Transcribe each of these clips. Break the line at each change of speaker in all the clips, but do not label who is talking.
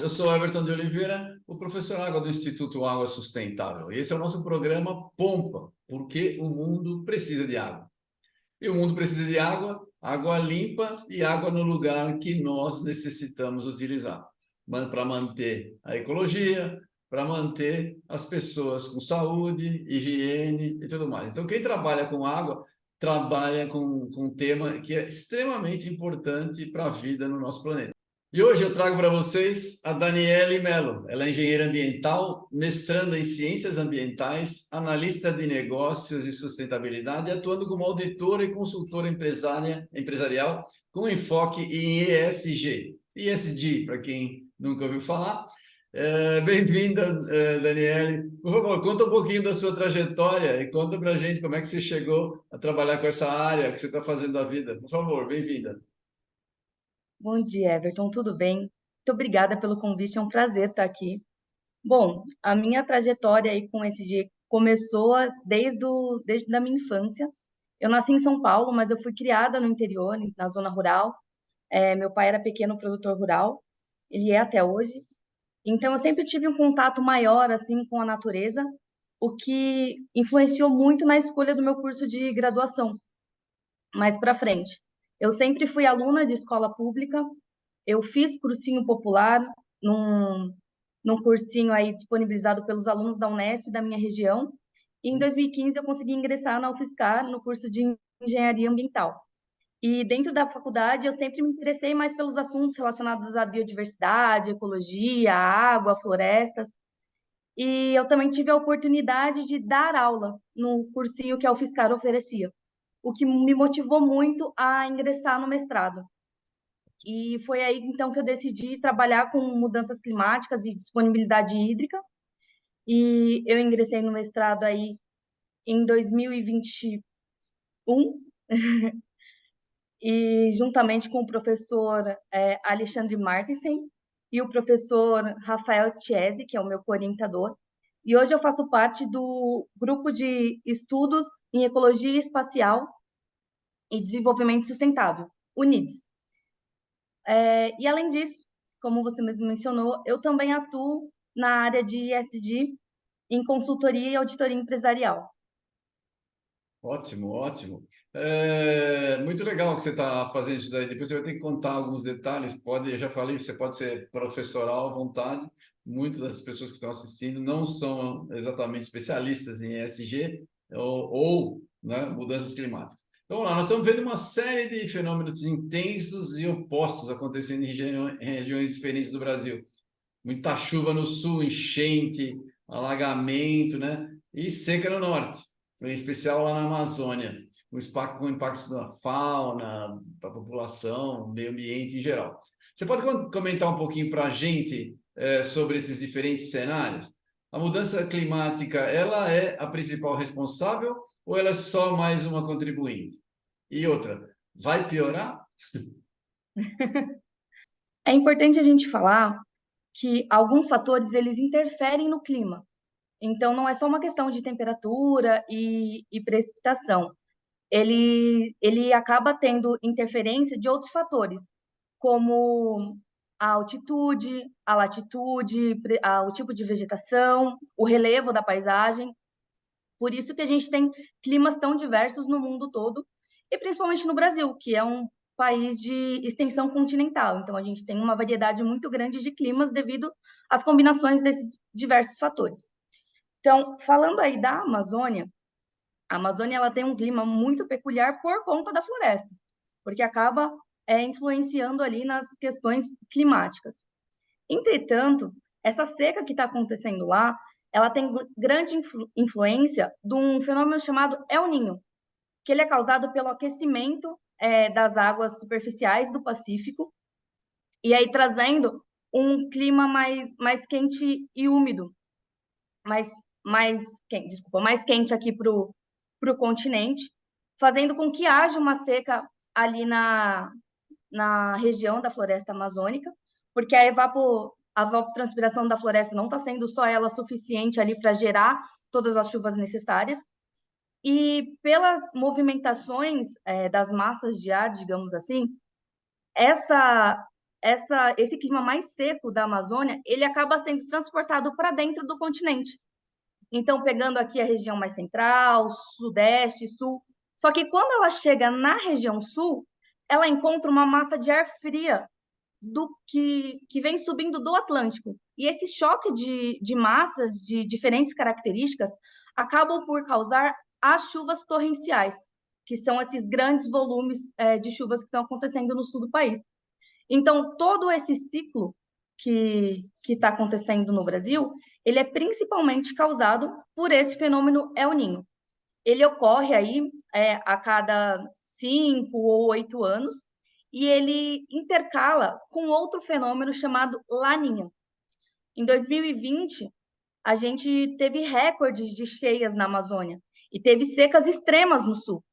Eu sou Everton de Oliveira, o professor Água do Instituto Água Sustentável. Esse é o nosso programa Pompa, porque o mundo precisa de água. E o mundo precisa de água, água limpa e água no lugar que nós necessitamos utilizar. Para manter a ecologia, para manter as pessoas com saúde, higiene e tudo mais. Então, quem trabalha com água, trabalha com um tema que é extremamente importante para a vida no nosso planeta. E hoje eu trago para vocês a Daniele Mello. Ela é engenheira ambiental, mestranda em ciências ambientais, analista de negócios e sustentabilidade, atuando como auditora e consultora empresarial com enfoque em ESG. ESG, para quem nunca ouviu falar. Bem-vinda, Daniele. Por favor, conta um pouquinho da sua trajetória e conta para a gente como é que você chegou a trabalhar com essa área, o que você está fazendo da vida. Por favor, bem-vinda.
Bom dia, Everton, tudo bem? Muito obrigada pelo convite, é um prazer estar aqui. Bom, a minha trajetória aí com esse dia começou desde a minha infância. Eu nasci em São Paulo, mas eu fui criada no interior, na zona rural. Meu pai era pequeno produtor rural, ele é até hoje. Então, eu sempre tive um contato maior, assim, com a natureza, o que influenciou muito na escolha do meu curso de graduação, mais para frente. Eu sempre fui aluna de escola pública. Eu fiz cursinho popular num cursinho aí disponibilizado pelos alunos da Unesp da minha região. E em 2015 eu consegui ingressar na UFSCar no curso de engenharia ambiental. E dentro da faculdade eu sempre me interessei mais pelos assuntos relacionados à biodiversidade, ecologia, água, florestas. E eu também tive a oportunidade de dar aula no cursinho que a UFSCar oferecia, o que me motivou muito a ingressar no mestrado. E foi aí, então, que eu decidi trabalhar com mudanças climáticas e disponibilidade hídrica. E eu ingressei no mestrado aí em 2021, e juntamente com o professor Alexandre Martensen e o professor Rafael Chiesi, que é o meu orientador. E hoje eu faço parte do grupo de estudos em ecologia espacial e desenvolvimento sustentável, UNIDS. E além disso, como você mesmo mencionou, eu também atuo na área de ESG em consultoria e auditoria empresarial.
Ótimo, ótimo. Muito legal que você está fazendo isso daí. Depois você vai ter que contar alguns detalhes. Pode, eu já falei, você pode ser professoral à vontade. Muitas das pessoas que estão assistindo não são exatamente especialistas em ESG né, mudanças climáticas. Então, vamos lá, nós estamos vendo uma série de fenômenos intensos e opostos acontecendo em regiões diferentes do Brasil. Muita chuva no sul, enchente, alagamento, né? E seca no norte, em especial lá na Amazônia, com impactos na fauna, da população, meio ambiente em geral. Você pode comentar um pouquinho para a gente sobre esses diferentes cenários? A mudança climática, ela é a principal responsável ou ela é só mais uma contribuinte? E outra, vai piorar?
É importante a gente falar que alguns fatores eles interferem no clima. Então, não é só uma questão de temperatura e precipitação. Ele acaba tendo interferência de outros fatores, como a altitude, a latitude, o tipo de vegetação, o relevo da paisagem. Por isso que a gente tem climas tão diversos no mundo todo, e principalmente no Brasil, que é um país de extensão continental. Então, a gente tem uma variedade muito grande de climas devido às combinações desses diversos fatores. Então, falando aí da Amazônia, a Amazônia ela tem um clima muito peculiar por conta da floresta, porque acaba influenciando ali nas questões climáticas. Entretanto, essa seca que está acontecendo lá, ela tem grande influência de um fenômeno chamado El Niño, que ele é causado pelo aquecimento das águas superficiais do Pacífico, e aí trazendo um clima mais quente e úmido, mais quente aqui para o continente, fazendo com que haja uma seca ali na região da floresta amazônica, porque a evapotranspiração da floresta não está sendo só ela suficiente ali para gerar todas as chuvas necessárias, e pelas movimentações das massas de ar, digamos assim, esse clima mais seco da Amazônia, ele acaba sendo transportado para dentro do continente. Então, pegando aqui a região mais central, sudeste, sul. Só que quando ela chega na região sul, ela encontra uma massa de ar fria que vem subindo do Atlântico. E esse choque de massas de diferentes características acabam por causar as chuvas torrenciais, que são esses grandes volumes de chuvas que estão acontecendo no sul do país. Então, todo esse ciclo que está acontecendo no Brasil, ele é principalmente causado por esse fenômeno El Niño. Ele ocorre aí a cada 5 ou 8 anos, e ele intercala com outro fenômeno chamado Laninha. Em 2020, a gente teve recordes de cheias na Amazônia e teve secas extremas no sul.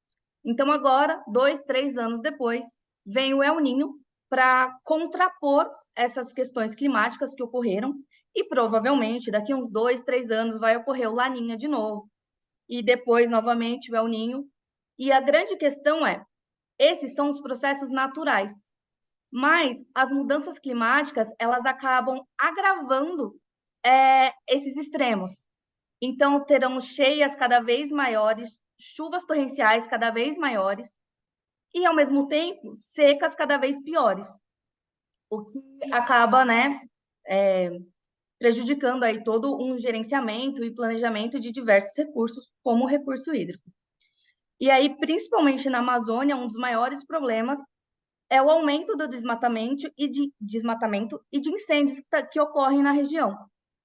Então, agora, 2, 3 anos depois, vem o El Niño para contrapor essas questões climáticas que ocorreram, e provavelmente daqui a uns 2, 3 anos vai ocorrer o Laninha de novo, e depois novamente o El Niño. E a grande questão é, esses são os processos naturais, mas as mudanças climáticas, elas acabam agravando esses extremos. Então, terão cheias cada vez maiores, chuvas torrenciais cada vez maiores, e, ao mesmo tempo, secas cada vez piores, o que acaba, né, prejudicando aí todo um gerenciamento e planejamento de diversos recursos, como o recurso hídrico. E aí, principalmente na Amazônia, um dos maiores problemas é o aumento do desmatamento e de incêndios que ocorrem na região,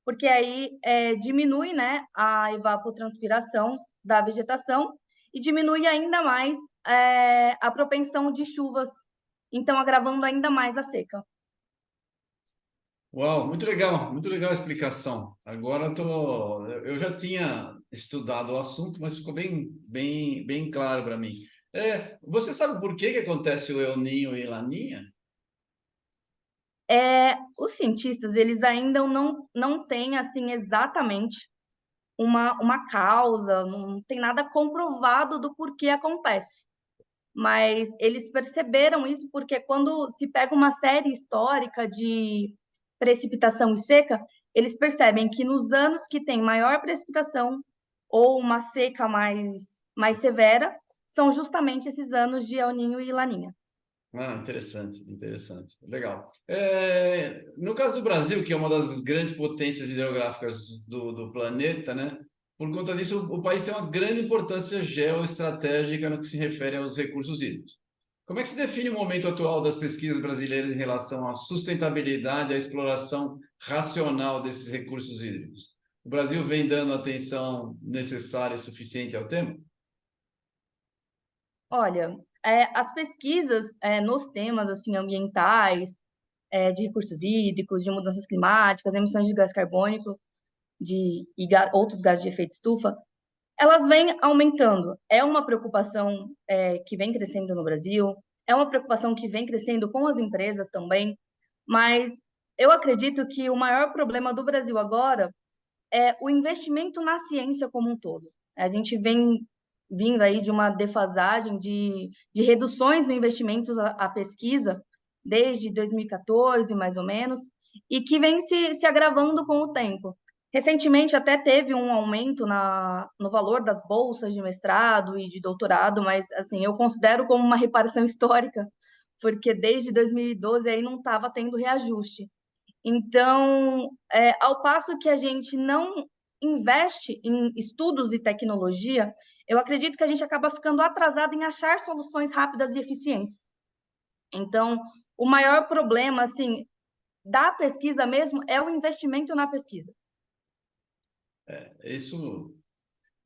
porque aí diminui, né, a evapotranspiração da vegetação e diminui ainda mais a propensão de chuvas, então agravando ainda mais a seca.
Uau, muito legal a explicação. Agora eu já tinha estudado o assunto, mas ficou bem claro para mim. Você sabe por que acontece o El Niño e Laninha?
Os cientistas, eles ainda não têm, assim, exatamente uma causa, não tem nada comprovado do porquê acontece. Mas eles perceberam isso porque quando se pega uma série histórica de precipitação e seca, eles percebem que nos anos que tem maior precipitação ou uma seca mais severa, são justamente esses anos de El Niño e Laninha.
Ah, interessante, legal. No caso do Brasil, que é uma das grandes potências hidrográficas do planeta, né? Por conta disso, o país tem uma grande importância geoestratégica no que se refere aos recursos hídricos. Como é que se define o momento atual das pesquisas brasileiras em relação à sustentabilidade e à exploração racional desses recursos hídricos? O Brasil vem dando atenção necessária e suficiente ao tema?
Olha, as pesquisas nos temas assim ambientais, de recursos hídricos, de mudanças climáticas, emissões de gás carbônico outros gases de efeito estufa, elas vêm aumentando. É uma preocupação que vem crescendo no Brasil, é uma preocupação que vem crescendo com as empresas também, mas eu acredito que o maior problema do Brasil agora é o investimento na ciência como um todo. A gente vem vindo aí de uma defasagem de reduções no investimento à pesquisa desde 2014, mais ou menos, e que vem se agravando com o tempo. Recentemente até teve um aumento no valor das bolsas de mestrado e de doutorado, mas assim, eu considero como uma reparação histórica, porque desde 2012 aí não estava tendo reajuste. Então, ao passo que a gente não investe em estudos e tecnologia, eu acredito que a gente acaba ficando atrasado em achar soluções rápidas e eficientes. Então, o maior problema, assim, da pesquisa mesmo é o investimento na pesquisa.
Isso,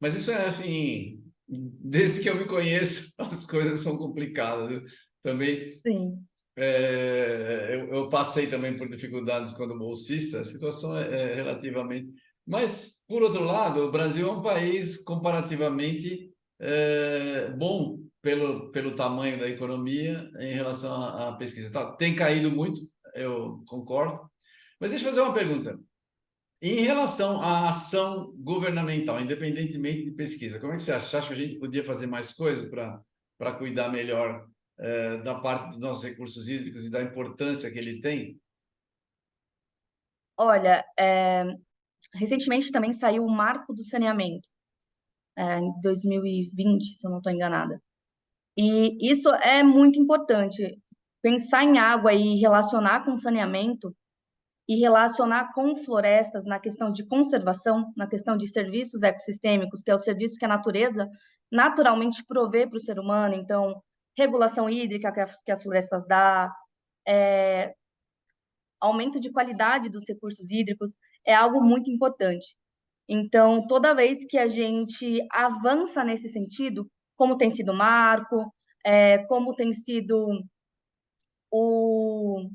mas isso é assim, desde que eu me conheço, as coisas são complicadas. Eu também
Sim,
eu passei também por dificuldades quando bolsista, a situação é relativamente. Mas, por outro lado, o Brasil é um país comparativamente bom pelo tamanho da economia em relação à pesquisa. Tá, tem caído muito, eu concordo. Mas deixa eu fazer uma pergunta. Em relação à ação governamental, independentemente de pesquisa, como é que você acha? Você acha que a gente podia fazer mais coisas para cuidar melhor da parte dos nossos recursos hídricos e da importância que ele tem?
Olha, recentemente também saiu o Marco do Saneamento, em 2020, se eu não estou enganada. E isso é muito importante. Pensar em água e relacionar com saneamento e relacionar com florestas na questão de conservação, na questão de serviços ecossistêmicos, que é o serviço que a natureza naturalmente provê para o ser humano. Então, regulação hídrica que as florestas dá, aumento de qualidade dos recursos hídricos é algo muito importante. Então, toda vez que a gente avança nesse sentido, como tem sido o marco, como tem sido o,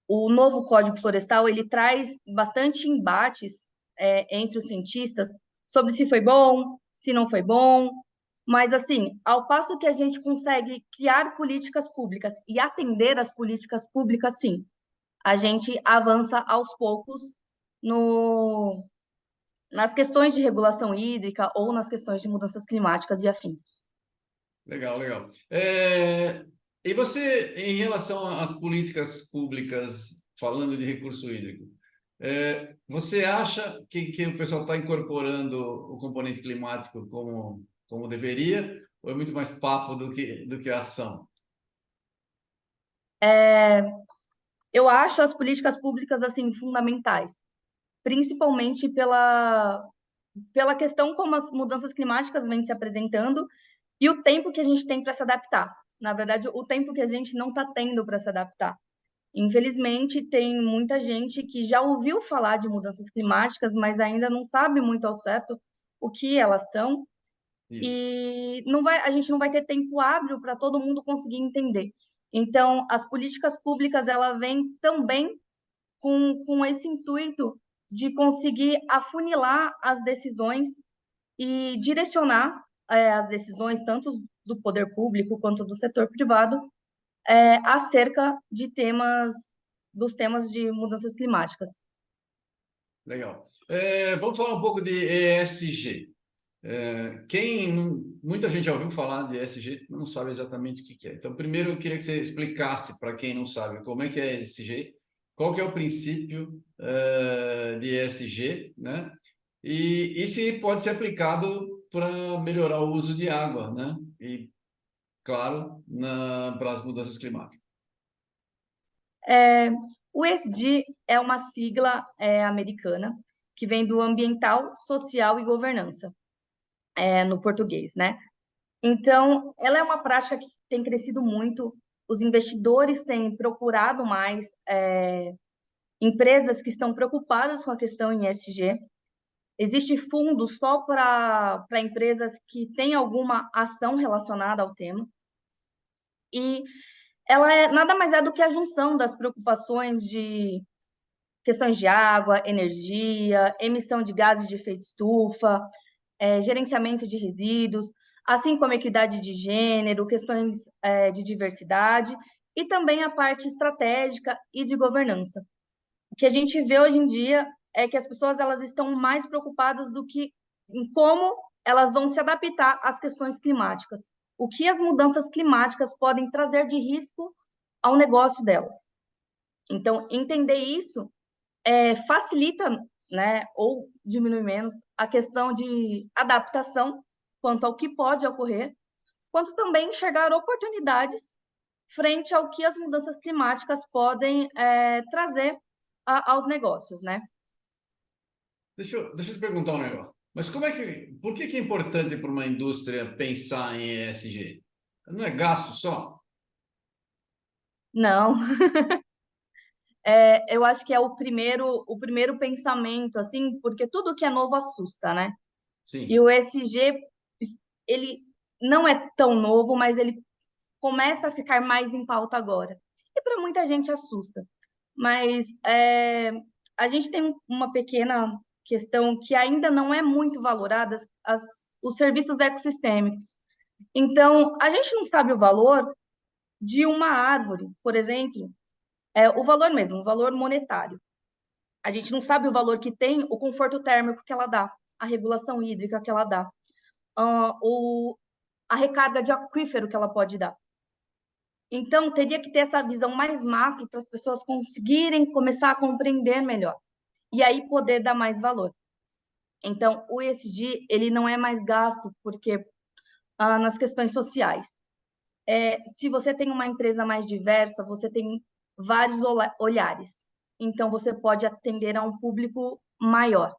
o novo Código Florestal, ele traz bastante embates entre os cientistas sobre se foi bom, se não foi bom, mas, assim, ao passo que a gente consegue criar políticas públicas e atender às políticas públicas, sim, a gente avança aos poucos no, nas questões de regulação hídrica ou nas questões de mudanças climáticas e afins.
Legal, legal. E você, em relação às políticas públicas, falando de recurso hídrico, você acha que o pessoal está incorporando o componente climático como deveria, ou é muito mais papo do que ação?
Eu acho as políticas públicas assim fundamentais, principalmente pela questão como as mudanças climáticas vêm se apresentando e o tempo que a gente tem para se adaptar. Na verdade, o tempo que a gente não está tendo para se adaptar. Infelizmente, tem muita gente que já ouviu falar de mudanças climáticas, mas ainda não sabe muito ao certo o que elas são,
Isso.
e não vai, a gente não vai ter tempo hábil para todo mundo conseguir entender. Então, as políticas públicas, ela vem também com esse intuito de conseguir afunilar as decisões e direcionar as decisões, tanto do poder público quanto do setor privado, acerca de dos temas de mudanças climáticas.
Legal. Vamos falar um pouco de ESG. Muita gente já ouviu falar de ESG, não sabe exatamente o que é. Então, primeiro eu queria que você explicasse para quem não sabe como é que é ESG, qual que é o princípio de ESG, né? E se pode ser aplicado para melhorar o uso de água, né? E, claro, para as mudanças climáticas.
O ESG é uma sigla americana que vem do ambiental, social e governança, no português, né? Então, ela é uma prática que tem crescido muito, os investidores têm procurado mais empresas que estão preocupadas com a questão em ESG. Existe fundo só para empresas que têm alguma ação relacionada ao tema. E ela nada mais é do que a junção das preocupações de questões de água, energia, emissão de gases de efeito estufa, gerenciamento de resíduos, assim como equidade de gênero, questões de diversidade e também a parte estratégica e de governança. O que a gente vê hoje em dia é que as pessoas elas estão mais preocupadas do que em como elas vão se adaptar às questões climáticas. O que as mudanças climáticas podem trazer de risco ao negócio delas. Então, entender isso facilita, né, ou diminui menos a questão de adaptação quanto ao que pode ocorrer, quanto também enxergar oportunidades frente ao que as mudanças climáticas podem trazer aos negócios, né?
Deixa eu te perguntar um negócio. Mas por que é importante para uma indústria pensar em ESG? Não é gasto só?
Não, eu acho que é o primeiro pensamento, assim, porque tudo que é novo assusta, né? E
Sim.
o ESG, ele não é tão novo, mas ele começa a ficar mais em pauta agora. E para muita gente assusta. Mas a gente tem uma pequena questão que ainda não é muito valorada, os serviços ecossistêmicos. Então, a gente não sabe o valor de uma árvore, por exemplo, o valor mesmo, o valor monetário. A gente não sabe o valor que tem o conforto térmico que ela dá, a regulação hídrica que ela dá, a recarga de aquífero que ela pode dar. Então, teria que ter essa visão mais macro para as pessoas conseguirem começar a compreender melhor e aí poder dar mais valor. Então, o ESG, ele não é mais gasto porque nas questões sociais. Se você tem uma empresa mais diversa, você tem vários olhares. Então, você pode atender a um público maior.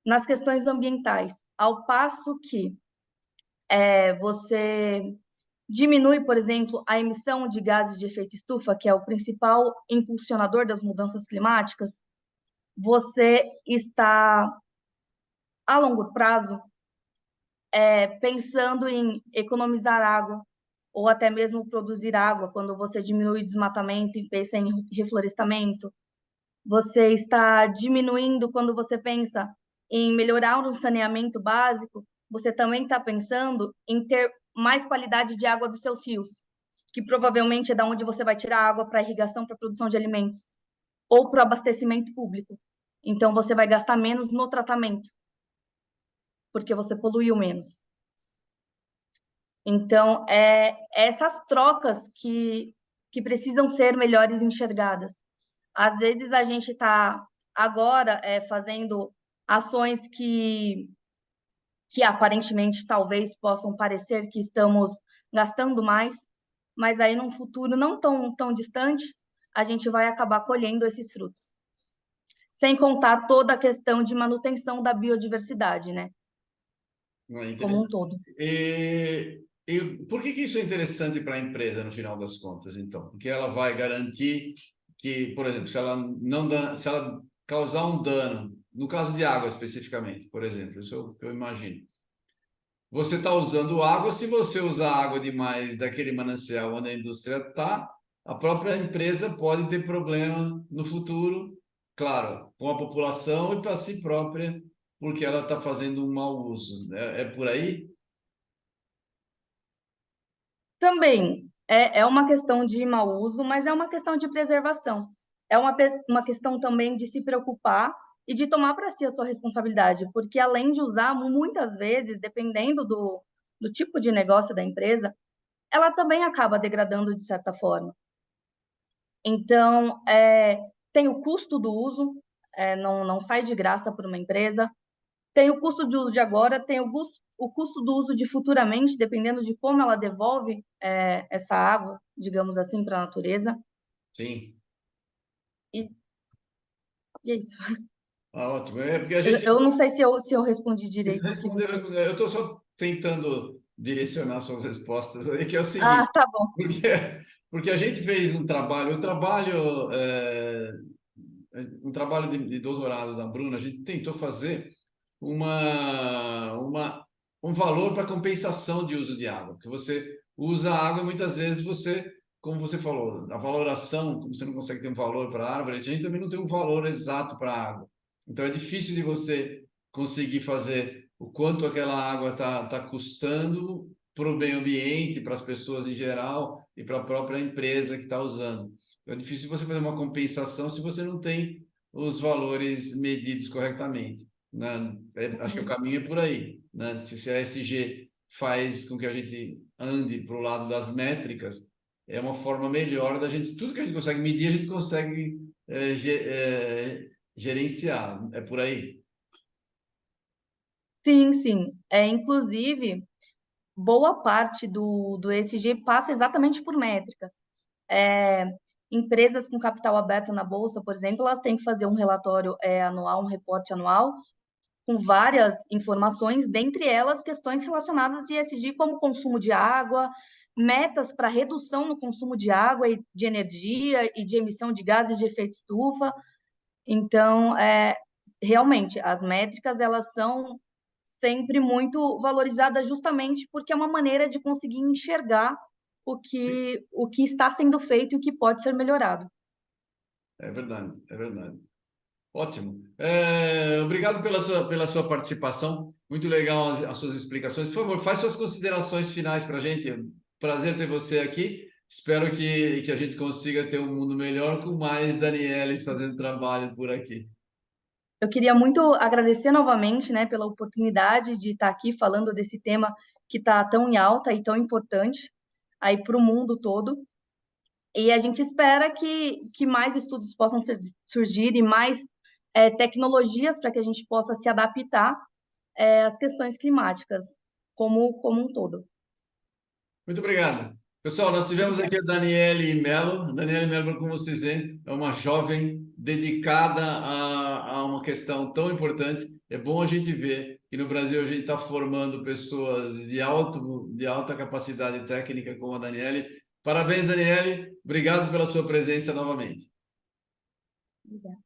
Nas questões ambientais, ao passo que você diminui, por exemplo, a emissão de gases de efeito estufa, que é o principal impulsionador das mudanças climáticas, você está, a longo prazo, pensando em economizar água, ou até mesmo produzir água, quando você diminui o desmatamento e pensa em reflorestamento. Você está diminuindo quando você pensa em melhorar o saneamento básico, você também está pensando em ter mais qualidade de água dos seus rios, que provavelmente é da onde você vai tirar água para irrigação, para produção de alimentos, ou para o abastecimento público. Então, você vai gastar menos no tratamento, porque você poluiu menos. Então, essas trocas que precisam ser melhores enxergadas. Às vezes, a gente está agora fazendo ações que aparentemente talvez possam parecer que estamos gastando mais, mas aí num futuro não tão distante, a gente vai acabar colhendo esses frutos. Sem contar toda a questão de manutenção da biodiversidade, né?
Não é
Como um
interessante.
todo.
E por que isso é interessante para a empresa, no final das contas, então? Porque ela vai garantir que, por exemplo, se ela causar um dano, no caso de água especificamente, por exemplo, isso é o que eu imagino. Você está usando água, se você usar água demais daquele manancial onde a indústria está, a própria empresa pode ter problema no futuro, claro, com a população e para si própria, porque ela está fazendo um mau uso. É por aí?
Também é uma questão de mau uso, mas é uma questão de preservação. É uma questão também de se preocupar e de tomar para si a sua responsabilidade, porque além de usar, muitas vezes, dependendo do tipo de negócio da empresa, ela também acaba degradando de certa forma. Então, tem o custo do uso, não sai de graça para uma empresa, tem o custo de uso de agora, tem o custo do uso de futuramente, dependendo de como ela devolve essa água, digamos assim, para a natureza.
Sim.
E, e é isso.
Ah, ótimo. É porque a
Eu,
gente
eu não sei se eu respondi direito o que
respondeu,
você.
respondeu. Eu estou só tentando direcionar suas respostas aí, que é o
Ah,
seguinte,
tá bom.
porque, porque a gente fez um trabalho, um trabalho de doutorado da Bruna, a gente tentou fazer um valor para compensação de uso de água, porque você usa a água e muitas vezes você, como você falou, a valoração, como você não consegue ter um valor para a árvore, a gente também não tem um valor exato para a água. Então é difícil de você conseguir fazer o quanto aquela água tá custando para o meio ambiente, para as pessoas em geral e para a própria empresa que está usando. Então, é difícil você fazer uma compensação se você não tem os valores medidos corretamente, né? Acho que o
Uhum.
caminho é por aí, né? Se a ESG faz com que a gente ande para o lado das métricas, é uma forma melhor da gente, tudo que a gente consegue medir, a gente consegue gerenciar. É por aí.
Sim, sim. Inclusive, boa parte do ESG passa exatamente por métricas. É, empresas com capital aberto na bolsa, por exemplo, elas têm que fazer um relatório anual, um reporte anual, com várias informações, dentre elas questões relacionadas a ESG, como consumo de água, metas para redução no consumo de água e de energia e de emissão de gases de efeito estufa. Então, realmente, as métricas, elas são sempre muito valorizadas justamente porque é uma maneira de conseguir enxergar o que está sendo feito e o que pode ser melhorado.
É verdade, é verdade. Ótimo. Obrigado pela sua participação. Muito legal as suas explicações. Por favor, faz suas considerações finais para a gente. Prazer ter você aqui. Espero que a gente consiga ter um mundo melhor com mais Danieles fazendo trabalho por aqui.
Eu queria muito agradecer novamente, né, pela oportunidade de estar aqui falando desse tema que está tão em alta e tão importante. aí para o mundo todo. E a gente espera que mais estudos possam surgir e mais tecnologias para que a gente possa se adaptar às questões climáticas como um todo.
Muito obrigado. Pessoal, nós tivemos aqui a Daniele Mello. Daniele Mello, como vocês veem, é uma jovem dedicada a uma questão tão importante. É bom a gente ver que no Brasil a gente está formando pessoas de alta capacidade técnica como a Daniele. Parabéns, Daniele. Obrigado pela sua presença novamente.
Obrigada.